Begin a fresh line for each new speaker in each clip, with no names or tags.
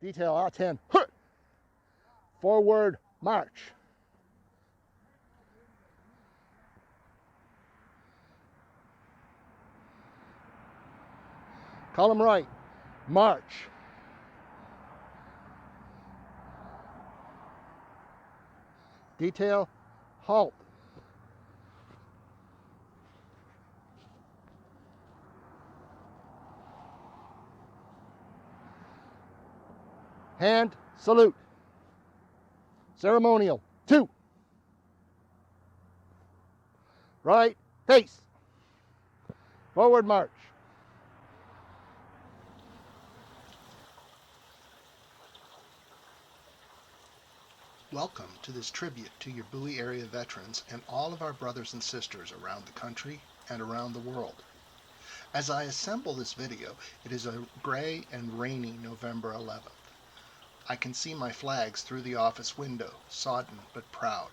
Detail A10. Forward march. Column right. March. Detail halt. Hand salute. Ceremonial 2. Right face. Forward march.
Welcome to this tribute to your Bowie area veterans and all of our brothers and sisters around the country and around the world. As I assemble this video, it is a gray and rainy November 11th. I can see my flags through the office window, sodden but proud.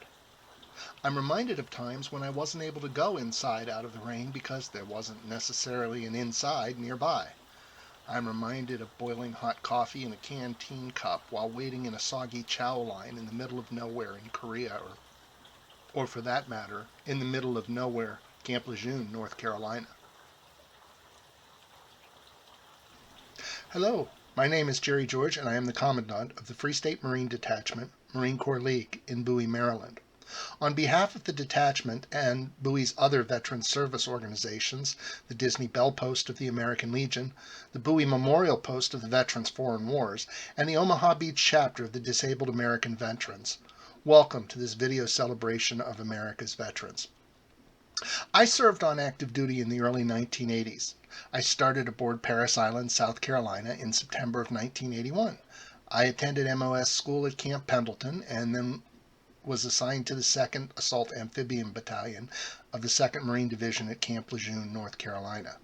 I'm reminded of times when I wasn't able to go inside out of the rain because there wasn't necessarily an inside nearby. I'm reminded of boiling hot coffee in a canteen cup while waiting in a soggy chow line in the middle of nowhere in Korea, or for that matter, in the middle of nowhere, Camp Lejeune, North Carolina. Hello, my name is Jerry George and I am the Commandant of the Free State Marine Detachment, Marine Corps League in Bowie, Maryland. On behalf of the detachment and Bowie's other veteran service organizations, the Disney Bell Post of the American Legion, the Bowie Memorial Post of the Veterans Foreign Wars, and the Omaha Beach chapter of the Disabled American Veterans, welcome to this video celebration of America's veterans. I served on active duty in the early 1980s. I started aboard Parris Island, South Carolina in September of 1981. I attended MOS school at Camp Pendleton and then was assigned to the 2nd Assault Amphibian Battalion of the 2nd Marine Division at Camp Lejeune, North Carolina.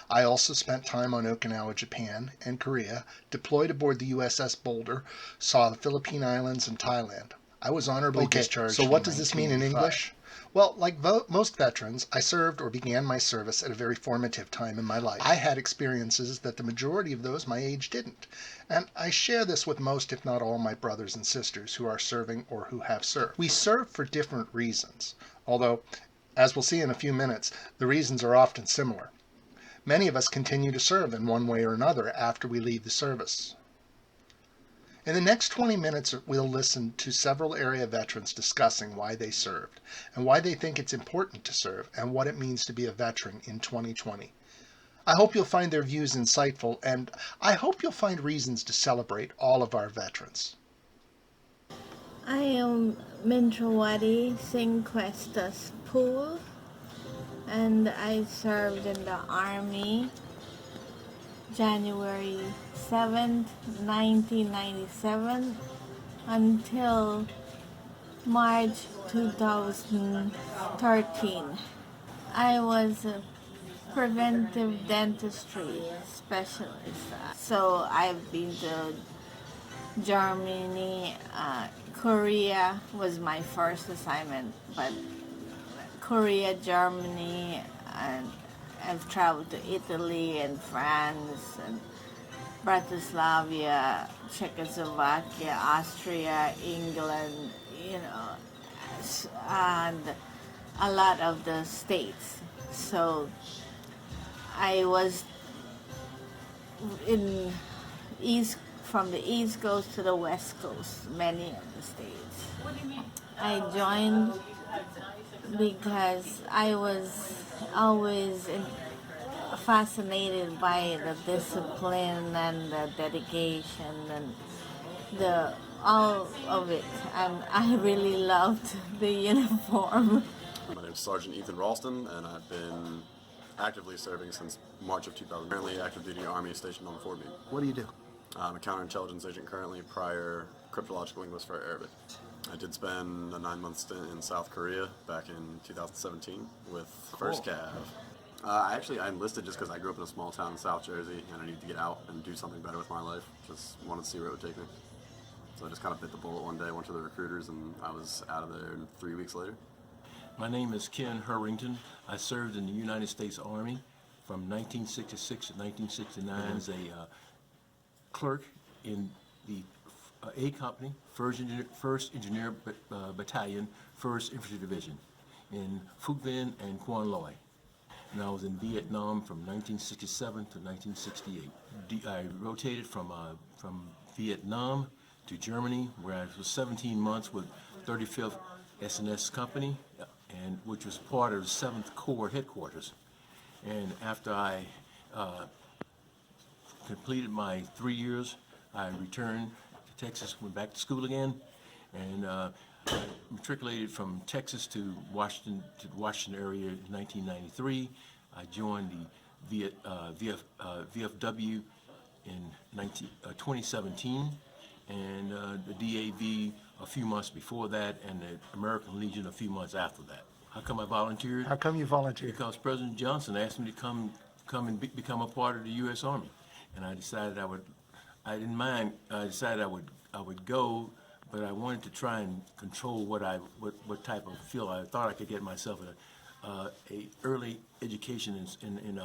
I also spent time on Okinawa, Japan, and Korea, deployed aboard the USS Boulder, saw the Philippine Islands and Thailand. I was honorably discharged. So what does this mean in English? Well, like most veterans, I served or began my service at a very formative time in my life. I had experiences that the majority of those my age didn't. And I share this with most, if not all, my brothers and sisters who are serving or who have served. We serve for different reasons, although, as we'll see in a few minutes, the reasons are often similar. Many of us continue to serve in one way or another after we leave the service. In the next 20 minutes, we'll listen to several area veterans discussing why they served and why they think it's important to serve and what it means to be a veteran in 2020. I hope you'll find their views insightful, and I hope you'll find reasons to celebrate all of our veterans.
I am Mintrawati Singh Questas Pool, and I served in the Army January 7th, 1997 until March 2013. I was a preventive dentistry specialist. So I've been to Germany, Korea was my first assignment, but Korea, Germany, and I've traveled to Italy and France and Bratislava, Czechoslovakia, Austria, England, and a lot of the states. So I was from the East Coast to the West Coast, many of the states. What do you mean? I joined because I was always fascinated by the discipline and the dedication and all of it, and I really loved the uniform.
My name is Sergeant Ethan Ralston, and I've been actively serving since March of 2000. Currently active duty Army stationed on Fort Meade.
What do you do?
I'm a counterintelligence agent currently, prior cryptological linguist for Arabic. I did spend a 9-month stint in South Korea back in 2017 with First Cav. I enlisted just because I grew up in a small town in South Jersey and I needed to get out and do something better with my life. Just wanted to see where it would take me. So I just kind of bit the bullet one day, went to the recruiters, and I was out of there 3 weeks later.
My name is Ken Harrington. I served in the United States Army from 1966 to 1969 as a clerk in the A Company, 1st Engineer Battalion, 1st Infantry Division in Phu Vinh and Quan Loy. And I was in Vietnam from 1967 to 1968. I rotated from Vietnam to Germany, where I was 17 months with 35th SNS Company, and which was part of the 7th Corps headquarters. And after I completed my 3 years, I returned to Texas, went back to school again, and I matriculated from Texas to the Washington area in 1993. I joined the VFW in 2017, and the DAV a few months before that, and the American Legion a few months after that. How come I volunteered?
How come you volunteered?
Because President Johnson asked me to come and become a part of the U.S. Army, and I decided I didn't mind. I decided I would go, but I wanted to try and control what type of field I thought I could get myself in. A early education in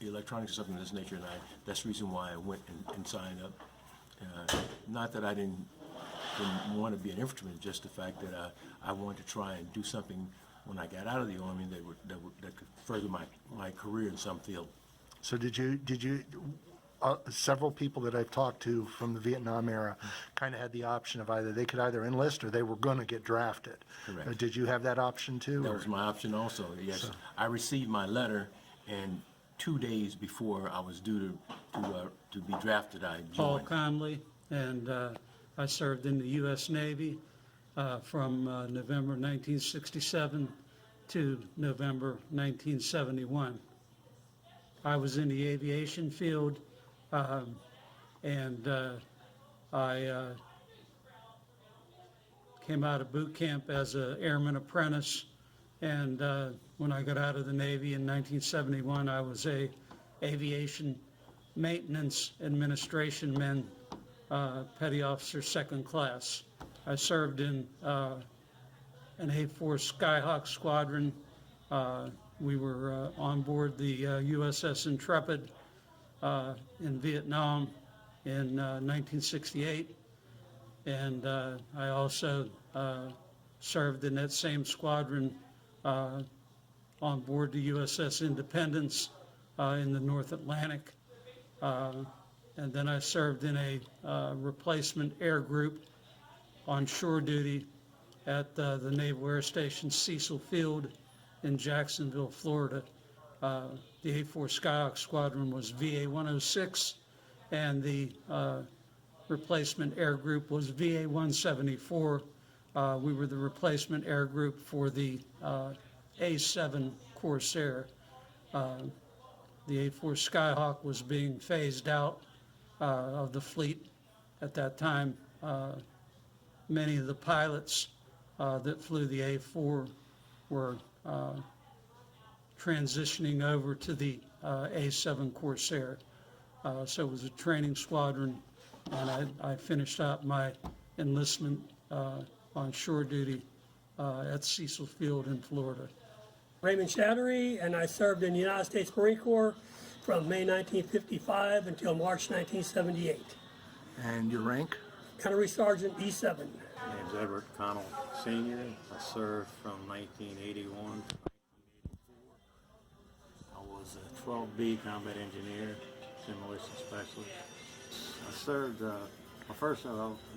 electronics or something of this nature, and that's the reason why I went and signed up. Not that I didn't want to be an infantryman, just the fact that I wanted to try and do something when I got out of the Army that could further my career in some field.
So did you several people that I've talked to from the Vietnam era kind of had the option of they could either enlist or they were going to get drafted.
Correct.
Did you have that option too?
That was my option also, yes.
So-
I received my letter, and 2 days before I was due to be drafted, I
Paul
joined.
Conley, and I served in the U.S. Navy from November 1967 to November 1971. I was in the aviation field, and I came out of boot camp as an airman apprentice, and when I got out of the Navy in 1971, I was a aviation maintenance administration man, petty officer, 2nd class. I served in an A4 Skyhawk squadron. We were on board the USS Intrepid in Vietnam in 1968, and I also served in that same squadron on board the USS Independence in the North Atlantic. And then I served in a replacement air group on shore duty at the Naval Air Station Cecil Field in Jacksonville, Florida. The A4 Skyhawk Squadron was VA 106, and the replacement air group was VA 174. We were the replacement air group for the A7 Corsair. The A4 Skyhawk was being phased out of the fleet at that time. Many of the pilots that flew the A4 were transitioning over to the A7 Corsair. So it was a training squadron, and I finished up my enlistment on shore duty at Cecil Field in Florida.
Raymond Shattery, and I served in the United States Marine Corps from May 1955 until March 1978.
And your rank?
Gunnery Sergeant E7.
My name's Edward Connell Sr. I served from 1981 to 1984. I was a 12B combat engineer, demolition specialist. I served, I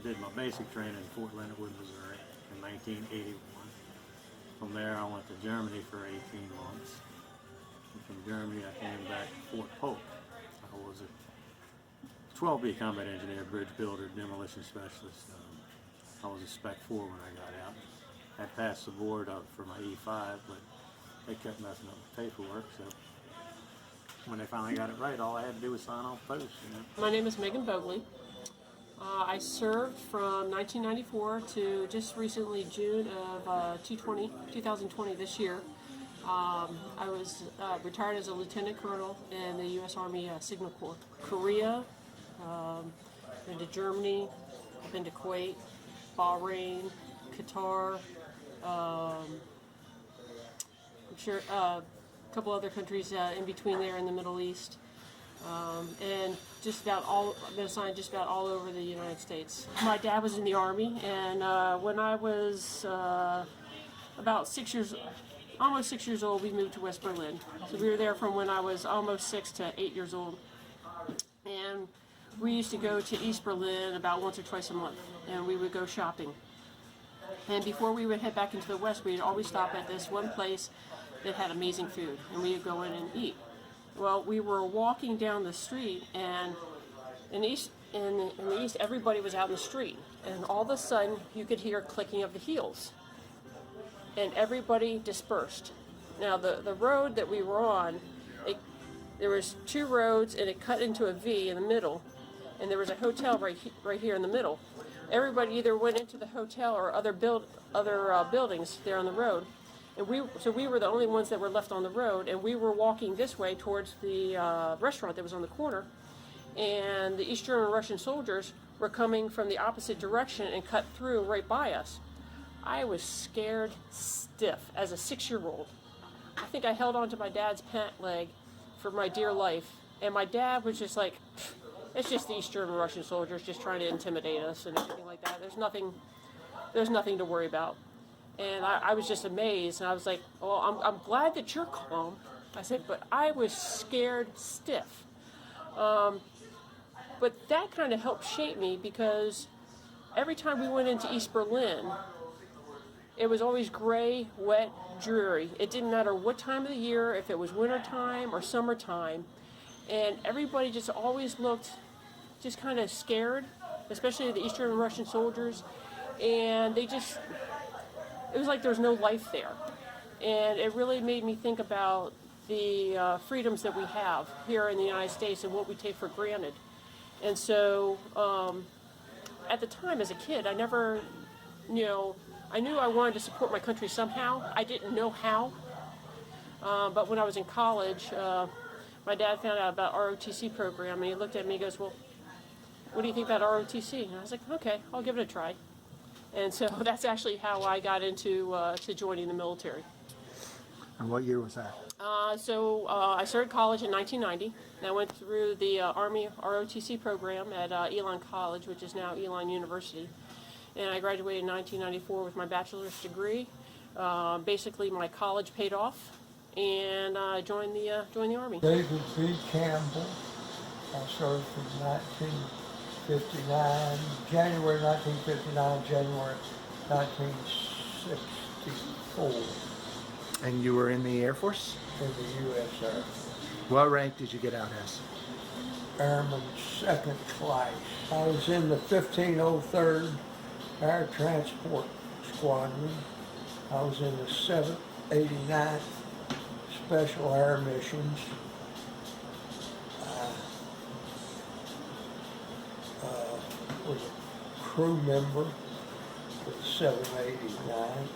did my basic training in Fort Leonard Wood, Missouri in 1981. From there I went to Germany for 18 months. And from Germany I came back to Fort Polk. I was a 12B combat engineer, bridge builder, demolition specialist. I was a Spec 4 when I got out. I passed the board up for my E5, but they kept messing up the paperwork, so when they finally got it right, all I had to do was sign off posts.
My name is Megan Bowie. I served from 1994 to just recently June of 2020 this year. I was retired as a lieutenant colonel in the U.S. Army Signal Corps. Korea, been to Germany, been to Kuwait, Bahrain, Qatar, I'm sure a couple other countries in between there in the Middle East. and been assigned just about all over the United States. My dad was in the Army, and when I was about almost 6 years old, we moved to West Berlin. So we were there from when I was almost 6 to 8 years old. And we used to go to East Berlin about once or twice a month, and we would go shopping. And before we would head back into the West, we'd always stop at this one place that had amazing food, and we would go in and eat. Well, we were walking down the street, and in the East, everybody was out in the street, and all of a sudden, you could hear clicking of the heels, and everybody dispersed. Now, the road that we were on, there was two roads, and it cut into a V in the middle, and there was a hotel right here in the middle. Everybody either went into the hotel or other buildings there on the road. And we were the only ones that were left on the road, and we were walking this way towards the restaurant that was on the corner, and the East German Russian soldiers were coming from the opposite direction and cut through right by us. I was scared stiff as a 6-year-old. I think I held onto my dad's pant leg for my dear life, and my dad was just like, it's just the East German Russian soldiers just trying to intimidate us and everything like that. There's nothing to worry about. And I was just amazed, and I was like, well, I'm glad that you're calm. I said, but I was scared stiff. But that kind of helped shape me, because every time we went into East Berlin, it was always gray, wet, dreary. It didn't matter what time of the year, if it was wintertime or summertime, and everybody just always looked just kind of scared, especially the East German Russian soldiers, and it was like there was no life there. And it really made me think about the freedoms that we have here in the United States and what we take for granted. And so at the time as a kid, I never, I knew I wanted to support my country somehow. I didn't know how. But when I was in college, my dad found out about ROTC program, and he looked at me and he goes, well, what do you think about ROTC? And I was like, okay, I'll give it a try. And so that's actually how I got into to joining the military.
And what year was that?
I started college in 1990, and I went through the Army ROTC program at Elon College, which is now Elon University. And I graduated in 1994 with my bachelor's degree. Basically, my college paid off, and I joined the Army.
David B. Campbell. I served from 1959, January 1959, January 1964
And you were in the Air Force?
in the U.S. Air Force.
What rank did you get out as?
Airman second class. I was in the 1503rd Air Transport Squadron. I was in the 789th Special Air Missions. Was a crew member with 789.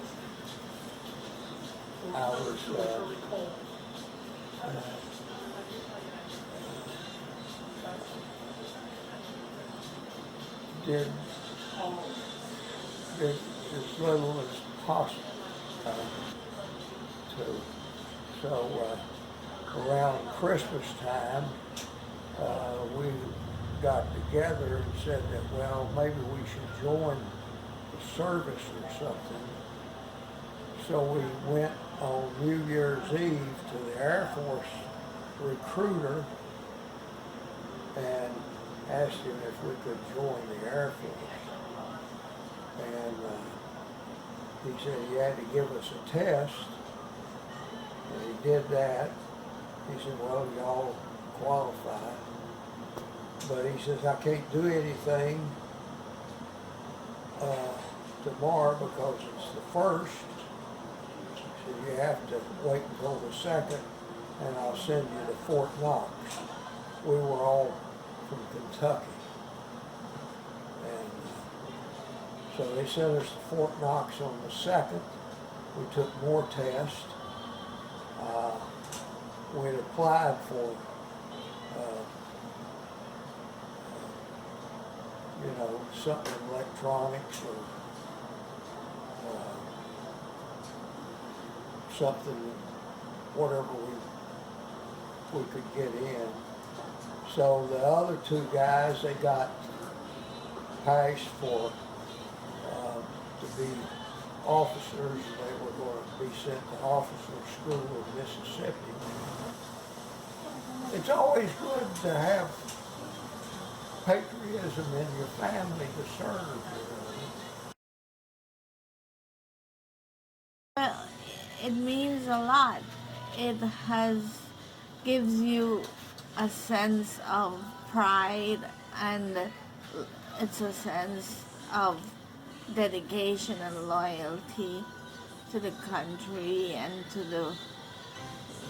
I was did as little as possible so around Christmas time we got together and said that, well, maybe we should join the service or something. So we went on New Year's Eve to the Air Force recruiter and asked him if we could join the Air Force. And he said he had to give us a test, and he did that. He said, well, y'all qualify. But he says, I can't do anything tomorrow because it's the 1st. So you have to wait until the 2nd, and I'll send you to Fort Knox. We were all from Kentucky. And so they sent us to Fort Knox on the 2nd. We took more tests. We had applied for something electronics or something, whatever we could get in. So the other two guys, they got passed for to be officers, and they were going to be sent to officer school in Mississippi. It's always good to have patriotism in your family to serve.
Well, it means a lot. It gives you a sense of pride, and it's a sense of dedication and loyalty to the country and to the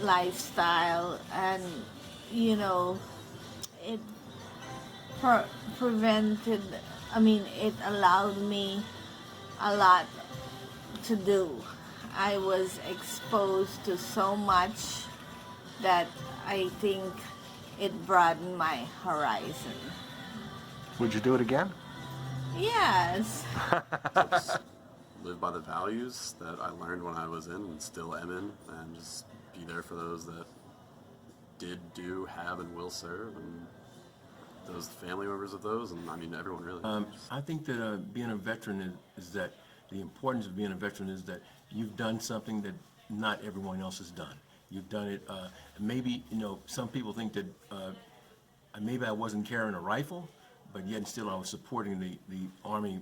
lifestyle, and it prevented, it allowed me a lot to do. I was exposed to so much that I think it broadened my horizon.
Would you do it again?
Yes.
Just live by the values that I learned when I was in and still am in, and just be there for those that did, do, have, and will serve, and those family members of those, and everyone really.
I think that being a veteran is that the importance of being a veteran is that you've done something that not everyone else has done. You've done it. Maybe some people think that maybe I wasn't carrying a rifle, but yet still I was supporting the Army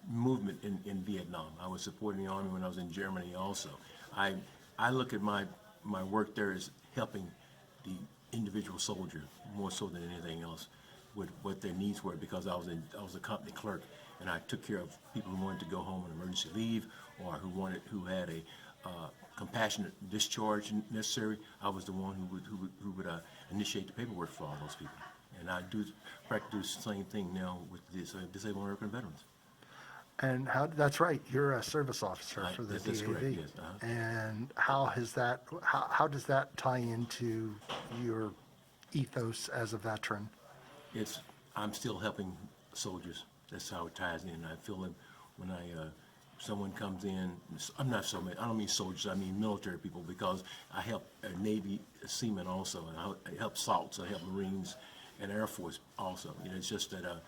movement in Vietnam. I was supporting the Army when I was in Germany also. I look at my work there as helping the individual soldier more so than anything else with what their needs were, because I was a company clerk, and I took care of people who wanted to go home on emergency leave or who had a compassionate discharge necessary. I was the one who would initiate the paperwork for all those people. And I practice the same thing now with disabled American veterans.
And that's right, you're a service officer for the
That's
DAV.
correct, yes.
And how does that tie into your ethos as a veteran?
I'm still helping soldiers. That's how it ties in. I feel that when someone comes in, I don't mean soldiers, I mean military people, because I help Navy seamen also, and I help SALTs, I help Marines and Air Force also. It's just that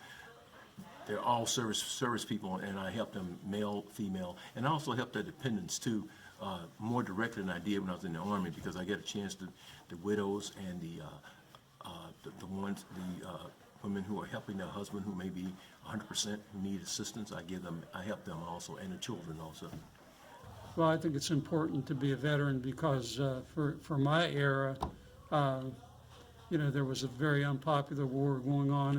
they're all service people, and I help them, male, female, and I also help their dependents too, more directly than I did when I was in the Army, because I get a chance to the widows and the women who are helping their husband who may be 100% who need assistance. I help them also, and the children also.
Well, I think it's important to be a veteran because for my era, there was a very unpopular war going on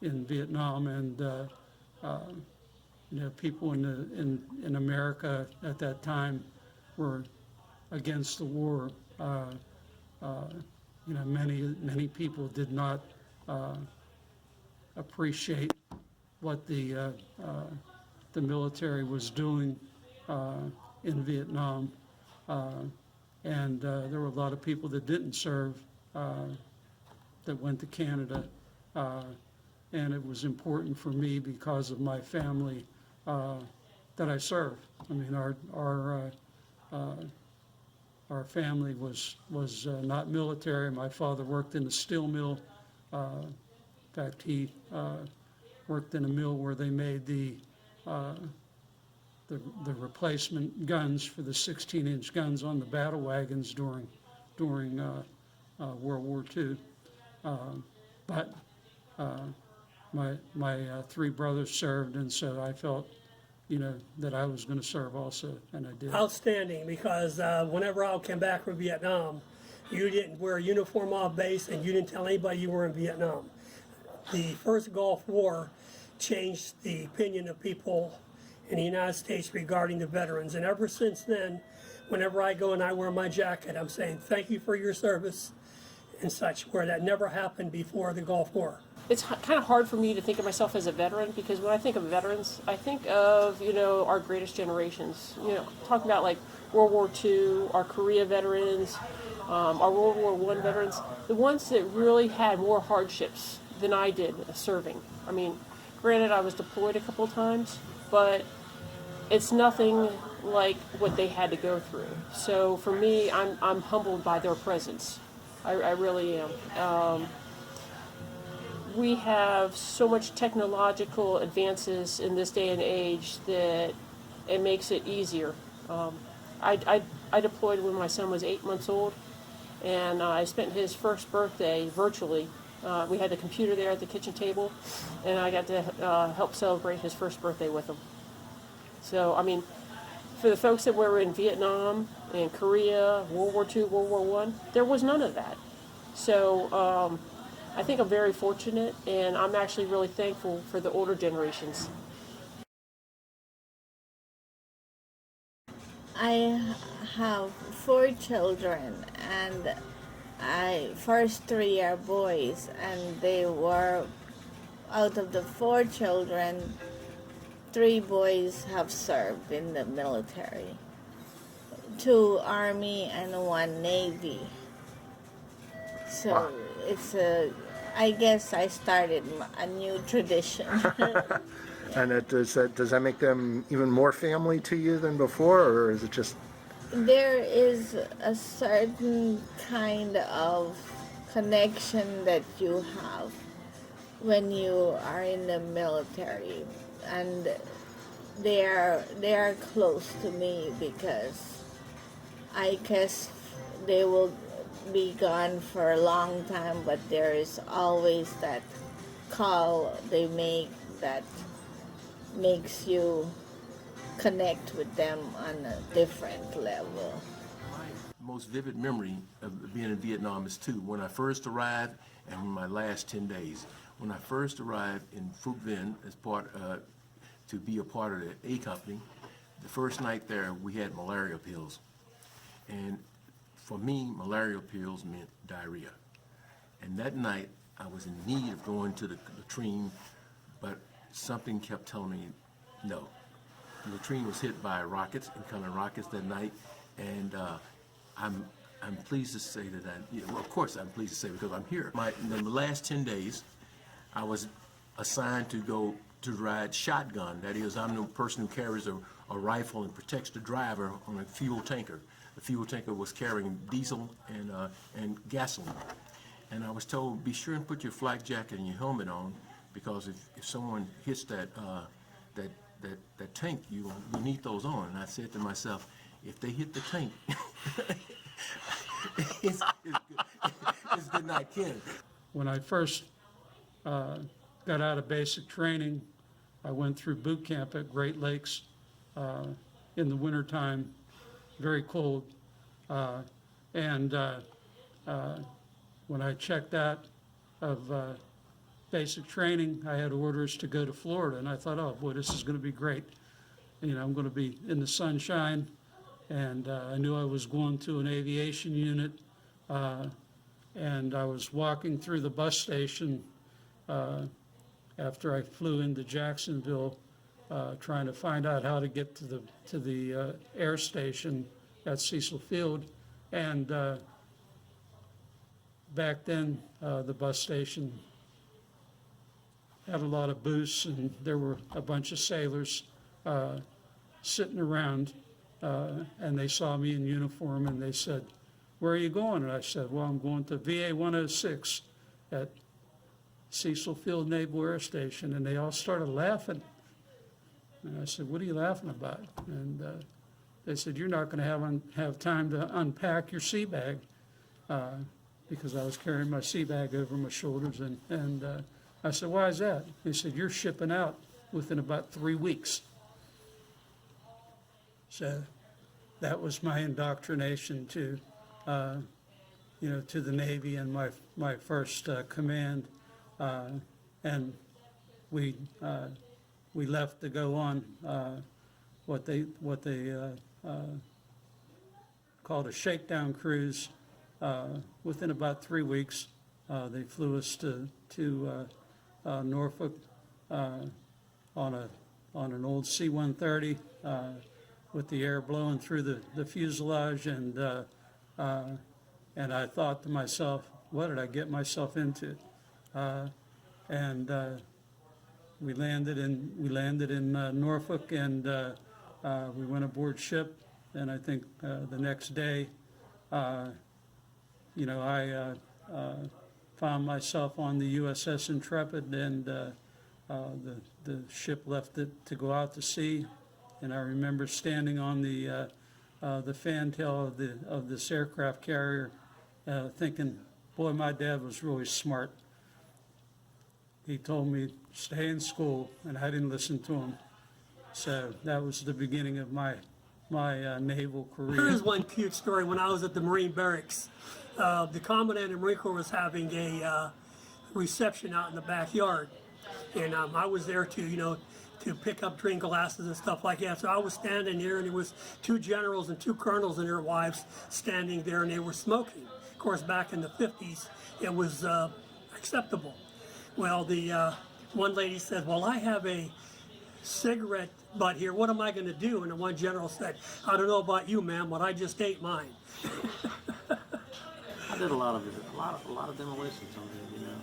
in Vietnam, and people in America at that time were against the war. Many people did not appreciate what the military was doing in Vietnam, and there were a lot of people that didn't serve that went to Canada, and it was important for me because of my family that I serve. Our family was not military. My father worked in a steel mill. In fact, he worked in a mill where they made the replacement guns for the 16-inch guns on the battle wagons during World War II. But my three brothers served, and so I felt that I was going to serve also, and I did.
Outstanding, because whenever I came back from Vietnam, you didn't wear a uniform off base, and you didn't tell anybody you were in Vietnam. The first Gulf War changed the opinion of people in the United States regarding the veterans, and ever since then, whenever I go and I wear my jacket, I'm saying thank you for your service and such, where that never happened before the Gulf War.
It's kind of hard for me to think of myself as a veteran, because when I think of veterans, I think of, our greatest generations. Talking about like World War II, our Korea veterans, our World War I veterans, the ones that really had more hardships than I did serving. Granted, I was deployed a couple of times, but it's nothing like what they had to go through. So for me, I'm humbled by their presence. I really am. We have so much technological advances in this day and age that it makes it easier. I deployed when my son was 8 months old, and I spent his first birthday virtually. We had the computer there at the kitchen table, and I got to help celebrate his first birthday with him. So, I mean, for the folks that were in Vietnam and Korea, World War II, World War One, there was none of that. So I think I'm very fortunate, and I'm actually really thankful for the older generations.
I have 4 children, and first 3 are boys, and they were, out of the 4 children, 3 boys have served in the military, 2 Army and 1 Navy. So
Wow.
I guess I started a new tradition.
And does that make them even more family to you than before, or is it just?
There is a certain kind of connection that you have when you are in the military, and they are close to me because I guess they will be gone for a long time, but there is always that call they make that makes you connect with them on a different level.
My most vivid memory of being in Vietnam is two. When I first arrived and my last 10 days. When I first arrived in Phuc Vinh as to be a part of the A Company, the first night there we had malaria pills. And for me, malaria pills meant diarrhea. And that night I was in need of going to the latrine, but something kept telling me no. The latrine was hit by rockets, incoming rockets that night, and I'm pleased to say that well, of course I'm pleased to say because I'm here. In the last 10 days, I was assigned to go to ride shotgun. That is, I'm the person who carries a rifle and protects the driver on a fuel tanker. The fuel tanker was carrying diesel and gasoline. And I was told, be sure and put your flak jacket and your helmet on, because if someone hits that tank, you need those on. And I said to myself, if they hit the tank, it's good night, Ken.
When I first got out of basic training, I went through boot camp at Great Lakes in the wintertime, very cold. And when I checked out of basic training, I had orders to go to Florida, and I thought, oh boy, this is going to be great. I'm going to be in the sunshine, and I knew I was going to an aviation unit, and I was walking through the bus station after I flew into Jacksonville, trying to find out how to get to the air station at Cecil Field, and back then the bus station had a lot of booths, and there were a bunch of sailors sitting around, and they saw me in uniform, and they said, "Where are you going?" And I said, "Well, I'm going to VA 106 at Cecil Field Naval Air Station." And they all started laughing. And I said, "What are you laughing about?" And they said, "You're not going to have time to unpack your sea bag," because I was carrying my sea bag over my shoulders. And I said, "Why is that?" They said, "You're shipping out within about 3 weeks." So that was my indoctrination to the Navy and my first command. And we left to go on what they called a shakedown cruise. Within about 3 weeks, they flew us to Norfolk on an old C-130 with the air blowing through the fuselage, and I thought to myself, what did I get myself into? And we landed in Norfolk, and we went aboard ship, and I think the next day I found myself on the USS Intrepid, and the ship left it to go out to sea. And I remember standing on the fantail of this aircraft carrier, thinking, boy, my dad was really smart. He told me, stay in school, and I didn't listen to him. So that was the beginning of my naval career.
Here's one cute story. When I was at the Marine Barracks, the Commandant of the Marine Corps was having a reception out in the backyard. And I was there to pick up drink glasses and stuff like that. So I was standing there, and there was 2 generals and 2 colonels and their wives standing there, and they were smoking. Of course, back in the 50s, it was acceptable. Well, the one lady said, well, I have a cigarette butt here. What am I going to do? And the one general said, I don't know about you, ma'am, but I just ate mine.
I did a lot of demolitions on there, you know.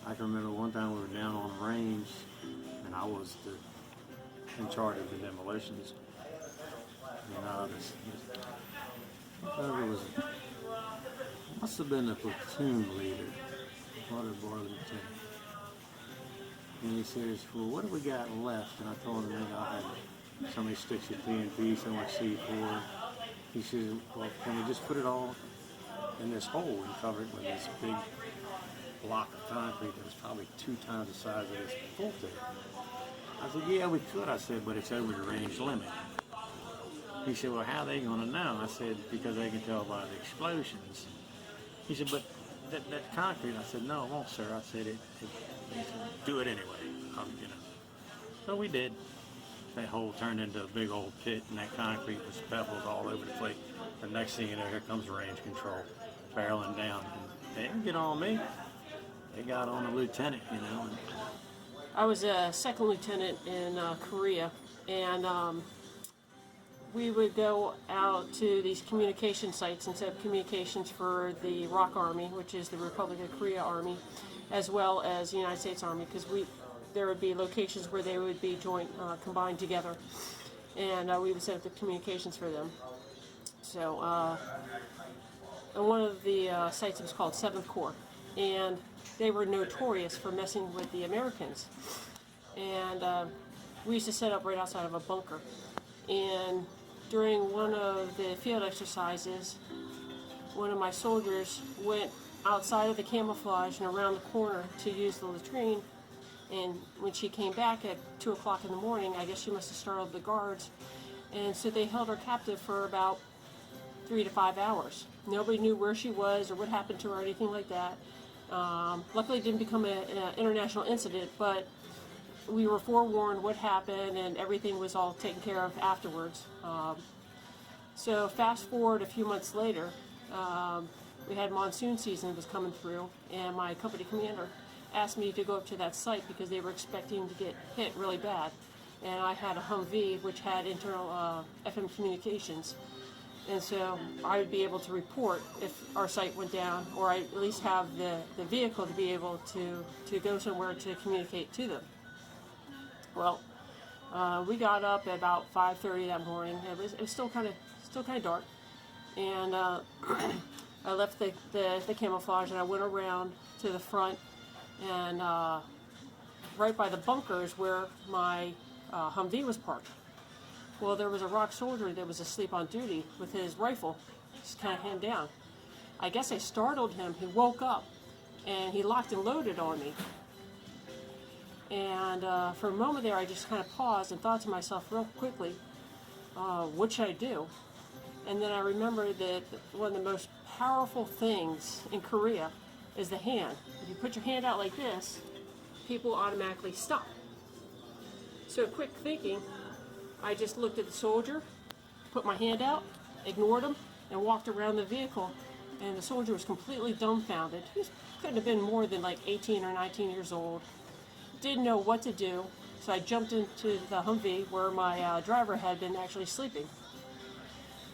I can remember one time we were down on the range, and I was in charge of the demolitions. Whoever was, must have been the platoon leader, Water Bar Lieutenant. And he says, well, what do we got left? And I told him, I had so many sticks of TNT, so much C4. He says, well, can we just put it all in this hole and cover it with this big block of concrete that was probably 2 times the size of this pulpit? I said, yeah, we could. I said, but it's over the range limit. He said, well, how are they going to know? I said, because they can tell by the explosions. He said, but that concrete. I said, no, it won't, sir. I said, do it anyway. So we did. That hole turned into a big old pit, and that concrete was pebbles all over the place. The next thing you know, here comes range control, barreling down. And they didn't get on me. They got on the lieutenant, And
I was a second lieutenant in Korea, and we would go out to these communication sites and set up communications for the ROK Army, which is the Republic of Korea Army, as well as the United States Army, because there would be locations where they would be combined together, and we would set up the communications for them. So, and one of the sites was called 7th Corps, and they were notorious for messing with the Americans. And we used to set up right outside of a bunker. And during one of the field exercises, one of my soldiers went outside of the camouflage and around the corner to use the latrine. And when she came back at 2 o'clock in the morning, I guess she must have startled the guards. And so they held her captive for about 3 to 5 hours. Nobody knew where she was or what happened to her or anything like that. Luckily it didn't become an international incident, but we were forewarned what happened, and everything was all taken care of afterwards. So fast forward a few months later, we had monsoon season was coming through, and my company commander asked me to go up to that site because they were expecting to get hit really bad. And I had a Humvee which had internal FM communications. And so I would be able to report if our site went down, or I at least have the vehicle to be able to go somewhere to communicate to them. Well, we got up at about 5:30 that morning. It was still kind of dark, and I left the camouflage and I went around to the front, and right by the bunkers where my Humvee was parked. Well, there was a ROK soldier that was asleep on duty with his rifle, just kind of hand down. I guess I startled him. He woke up, and he locked and loaded on me. And for a moment there, I just kind of paused and thought to myself real quickly, what should I do? And then I remembered that one of the most powerful things in Korea is the hand. If you put your hand out like this, people automatically stop. So quick thinking, I just looked at the soldier, put my hand out, ignored him, and walked around the vehicle. And the soldier was completely dumbfounded. He couldn't have been more than like 18 or 19 years old. Didn't know what to do. So I jumped into the Humvee where my driver had been actually sleeping.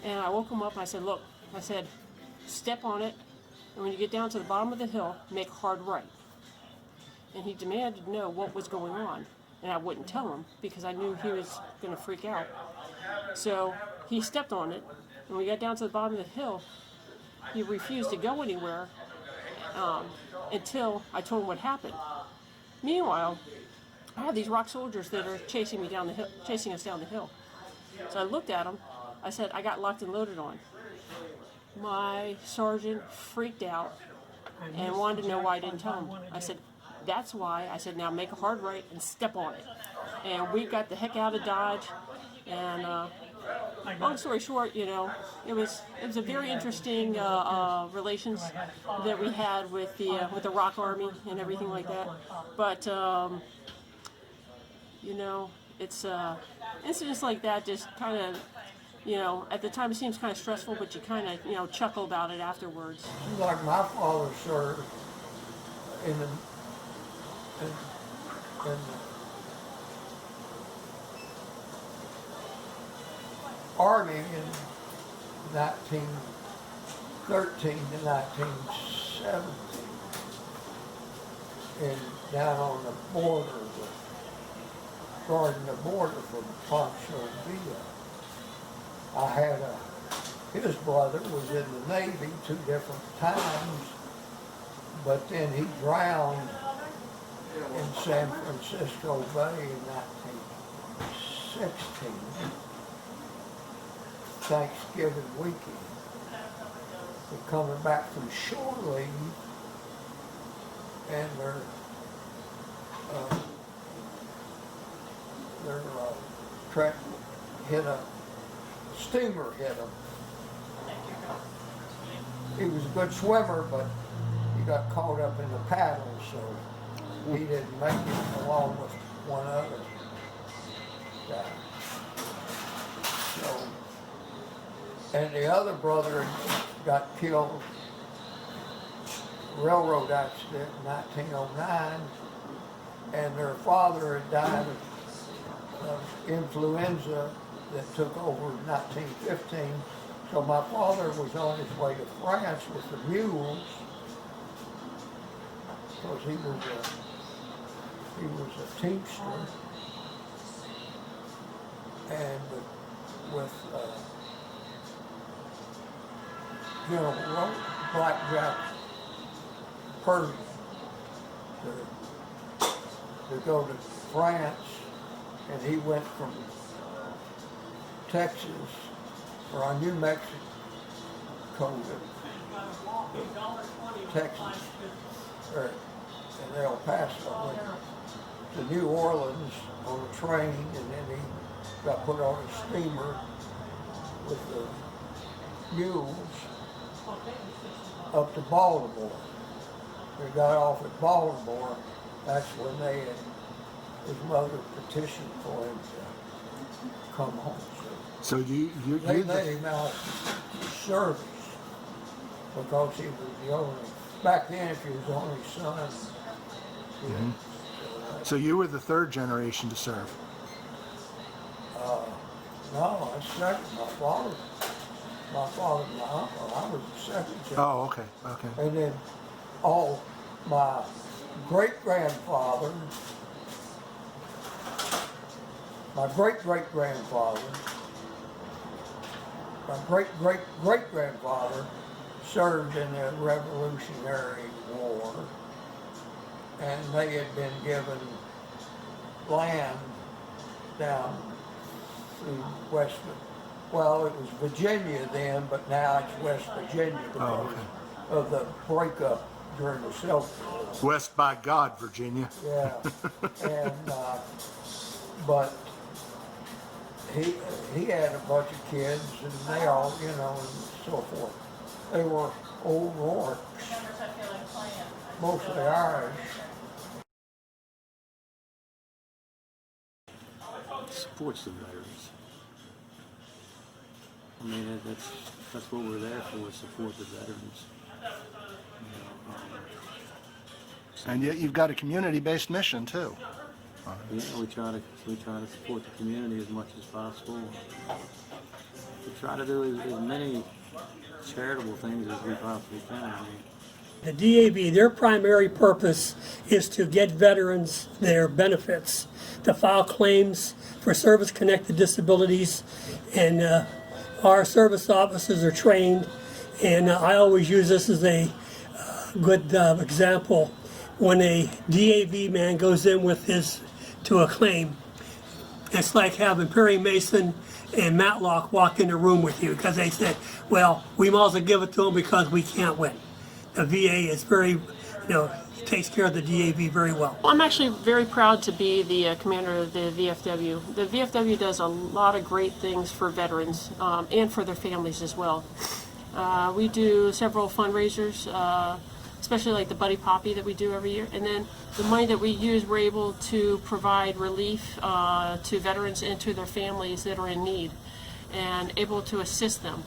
And I woke him up and I said, look, step on it. And when you get down to the bottom of the hill, make a hard right. And he demanded to know what was going on. And I wouldn't tell him because I knew he was going to freak out. So he stepped on it, and when we got down to the bottom of the hill, he refused to go anywhere until I told him what happened. Meanwhile, I have these rock soldiers that are chasing me down the hill, chasing us down the hill. So I looked at them. I said, I got locked and loaded on. My sergeant freaked out and wanted to know why I didn't tell him. I said, that's why. I said, now make a hard right and step on it. And we got the heck out of Dodge. And long story short, you know, it was a very interesting relations that we had with the Rock Army and everything like that. But you know, it's incidents like that just kind of, you know, at the time it seems kind of stressful, but you kind of, you know, chuckle about it afterwards.
Like my father served in the Army in 1913 to 1917, and down on the border, guarding the border from Poncho Villa. I had his brother was in the Navy 2 different times, but then he drowned in San Francisco Bay in 1916, Thanksgiving weekend. They're coming back from shore leave, and their track hit a steamer hit him. He was a good swimmer, but he got caught up in the paddle, so he didn't make it along with one other guy. So, and the other brother got killed, railroad accident in 1909, and their father had died of influenza that took over in 1915. So my father was on his way to France with the mules, because he was a teamster, and with General Blackjack Purdy to go to France, and he went from Texas, or New Mexico to Texas, or in El Paso, went to New Orleans on a train, and then he got put on a steamer with the mules up to Baltimore. They got off at Baltimore. That's when his mother petitioned for him to come home.
So
They let him out of service because he was the only, back then if he was the only son.
So you were the 3rd generation to serve?
No, I second. My father and my uncle, I was the 2nd generation.
Oh, okay.
And then all my great-grandfather, my great-great-grandfather, my great-great-great-grandfather served in the Revolutionary War, and they had been given land down through well, it was Virginia then, but now it's West Virginia because of the breakup during the Self-War.
West by God, Virginia.
Yeah, and but he had a bunch of kids, and they all, you know, and so forth. They were old Rorks, mostly Irish.
Supports the veterans. I mean, that's what we're there for, support the veterans.
And yet you've got a community-based mission too.
Yeah, we try to support the community as much as possible. We try to do as many charitable things as we possibly can. I mean,
The DAV, their primary purpose is to get veterans their benefits, to file claims for service-connected disabilities, and our service officers are trained And I always use this as a good example. When a DAV man goes in with his to a claim, it's like having Perry Mason and Matlock walk in the room with you because they said, well, we might as well give it to them because we can't win. The VA is very, takes care of the DAV very well.
I'm actually very proud to be the commander of the VFW. The VFW does a lot of great things for veterans and for their families as well. We do several fundraisers, especially like the Buddy Poppy that we do every year. And then the money that we use, we're able to provide relief to veterans and to their families that are in need and able to assist them.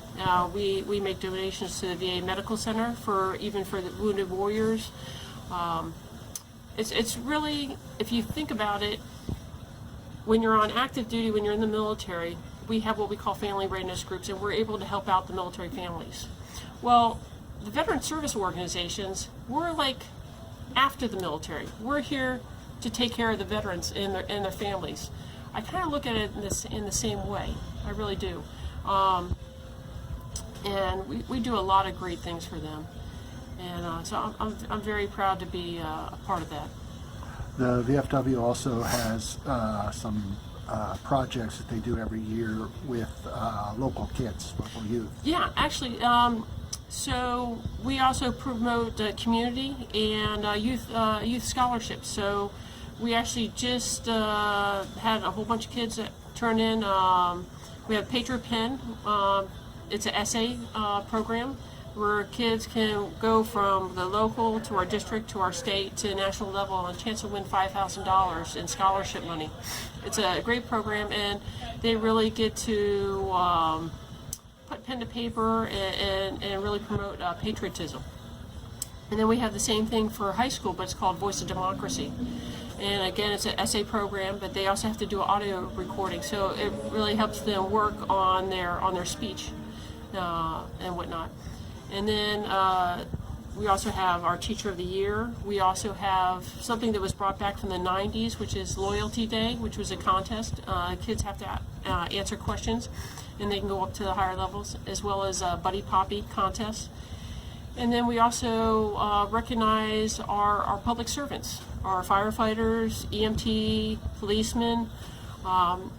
We make donations to the VA Medical Center even for the wounded warriors. It's really, if you think about it, when you're on active duty, when you're in the military, we have what we call family readiness groups, and we're able to help out the military families. Well, the veteran service organizations, we're like after the military. We're here to take care of the veterans and their families. I kind of look at it in the same way. I really do. And we do a lot of great things for them. And so I'm very proud to be a part of that.
The VFW also has some projects that they do every year with local kids, local youth.
Yeah, actually, so we also promote community and youth scholarships. So we actually just had a whole bunch of kids that turn in. We have Patriot Pen. It's an essay program where kids can go from the local to our district to our state to national level and a chance to win $5,000 in scholarship money. It's a great program, and they really get to put pen to paper and really promote patriotism. And then we have the same thing for high school, but it's called Voice of Democracy. And again, it's an essay program, but they also have to do audio recording, so it really helps them work on their speech and whatnot. And then we also have our Teacher of the Year. We also have something that was brought back from the 90s, which is Loyalty Day, which was a contest. Kids have to answer questions, and they can go up to the higher levels, as well as a Buddy Poppy contest. And then we also recognize our public servants, our firefighters, EMT, policemen.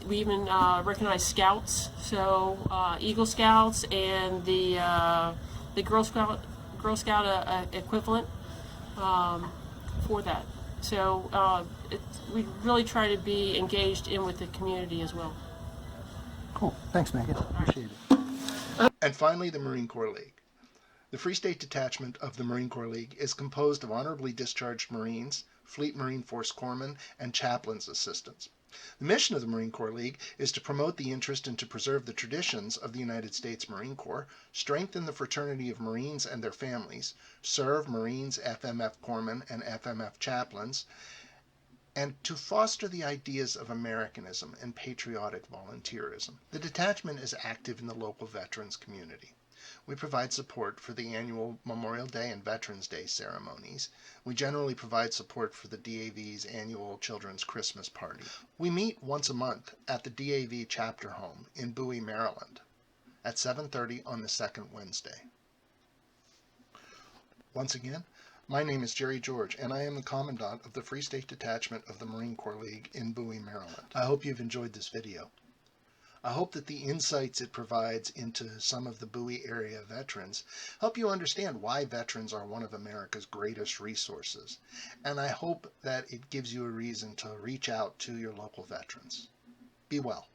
We even recognize scouts, so Eagle Scouts and the Girl Scout equivalent for that. So we really try to be engaged in with the community as well.
Cool. Thanks, Megan. Appreciate it. And finally, the Marine Corps League. The Free State Detachment of the Marine Corps League is composed of honorably discharged Marines, Fleet Marine Force corpsmen, and chaplains assistants. The mission of the Marine Corps League is to promote the interest and to preserve the traditions of the United States Marine Corps, strengthen the fraternity of Marines and their families, serve Marines, FMF corpsmen, and FMF chaplains, and to foster the ideas of Americanism and patriotic volunteerism. The detachment is active in the local veterans community. We provide support for the annual Memorial Day and Veterans Day ceremonies. We generally provide support for the DAV's annual Children's Christmas Party. We meet once a month at the DAV Chapter Home in Bowie, Maryland at 7:30 on the second Wednesday. Once again, my name is Jerry George, and I am the Commandant of the Free State Detachment of the Marine Corps League in Bowie, Maryland. I hope you've enjoyed this video. I hope that the insights it provides into some of the Bowie area veterans help you understand why veterans are one of America's greatest resources, and I hope that it gives you a reason to reach out to your local veterans. Be well.